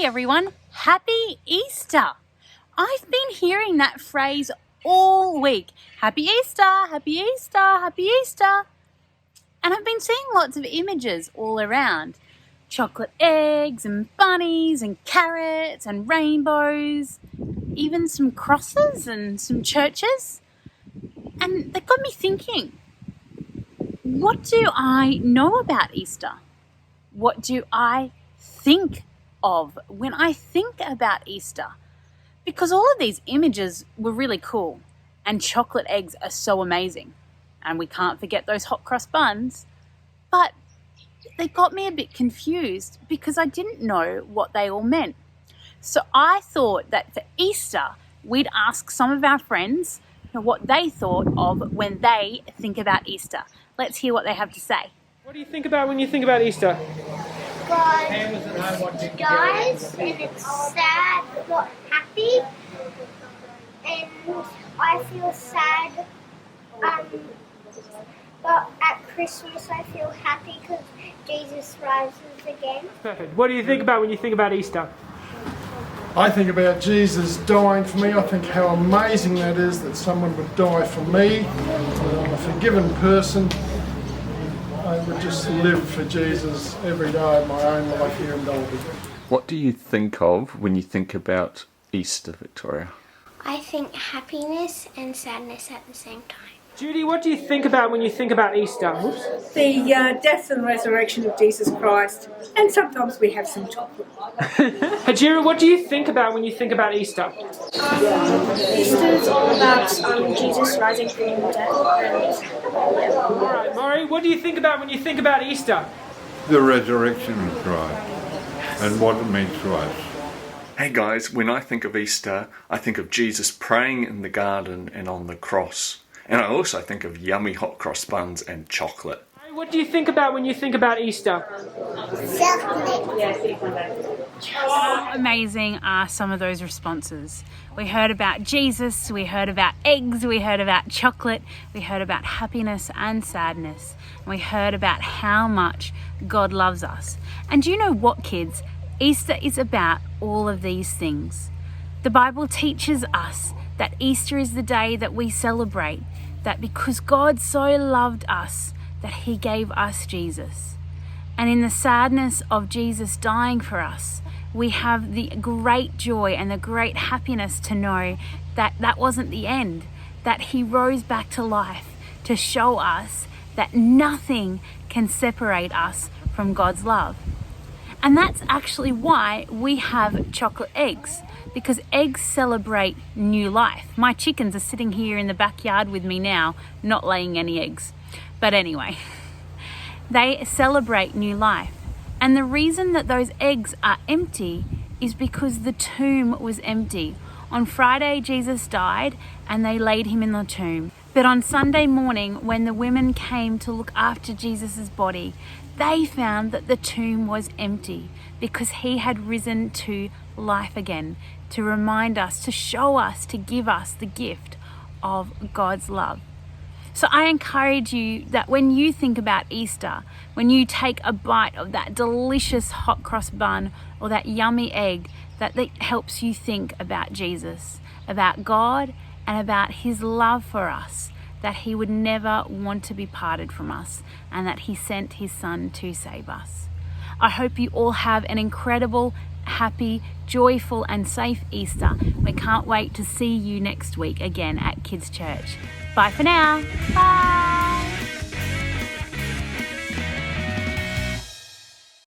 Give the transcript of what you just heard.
Hey everyone, happy Easter! I've been hearing that phrase all week. Happy Easter, happy Easter, happy Easter. And I've been seeing lots of images all around. Chocolate eggs and bunnies and carrots and rainbows, even some crosses and some churches. And that got me thinking, what do I know about Easter? What do I think of when I think about Easter? Because all of these images were really cool, and chocolate eggs are so amazing, and we can't forget those hot cross buns, but they got me a bit confused because I didn't know what they all meant. So I thought that for Easter we'd ask some of our friends what they thought of when they think about Easter. Let's hear what they have to say. What do you think about when you think about Easter? God dies and it's sad, not happy, and I feel sad. But at Christmas I feel happy because Jesus rises again. Perfect. What do you think about when you think about Easter? I think about Jesus dying for me. I think how amazing that is that someone would die for me. I'm a forgiven person. I would just live for Jesus every day of my own life here in Dalby. What do you think of when you think about Easter, Victoria? I think happiness and sadness at the same time. Judy, what do you think about when you think about Easter? Whoops. The death and resurrection of Jesus Christ, and sometimes we have some chocolate. Hajira, what do you think about when you think about Easter? Easter is all about Jesus rising from the dead. Alright, Maury, what do you think about when you think about Easter? The resurrection of Christ and what it means to us. Hey guys, when I think of Easter, I think of Jesus praying in the garden and on the cross. And I also think of yummy hot cross buns and chocolate. What do you think about when you think about Easter? How amazing are some of those responses? We heard about Jesus, we heard about eggs, we heard about chocolate, we heard about happiness and sadness, and we heard about how much God loves us. And do you know what, kids? Easter is about all of these things. The Bible teaches us that Easter is the day that we celebrate, that because God so loved us, that he gave us Jesus. And in the sadness of Jesus dying for us, we have the great joy and the great happiness to know that that wasn't the end, that he rose back to life to show us that nothing can separate us from God's love. And that's actually why we have chocolate eggs, because eggs celebrate new life. My chickens are sitting here in the backyard with me now, not laying any eggs. But anyway, they celebrate new life. And the reason that those eggs are empty is because the tomb was empty. On Friday, Jesus died and they laid him in the tomb. But on Sunday morning, when the women came to look after Jesus' body, they found that the tomb was empty because he had risen to life again, to remind us, to show us, to give us the gift of God's love. So I encourage you that when you think about Easter, when you take a bite of that delicious hot cross bun or that yummy egg, that helps you think about Jesus, about God, and about his love for us, that he would never want to be parted from us, and that he sent his son to save us. I hope you all have an incredible, happy, joyful and safe Easter. We can't wait to see you next week again at Kids Church. Bye for now. Bye.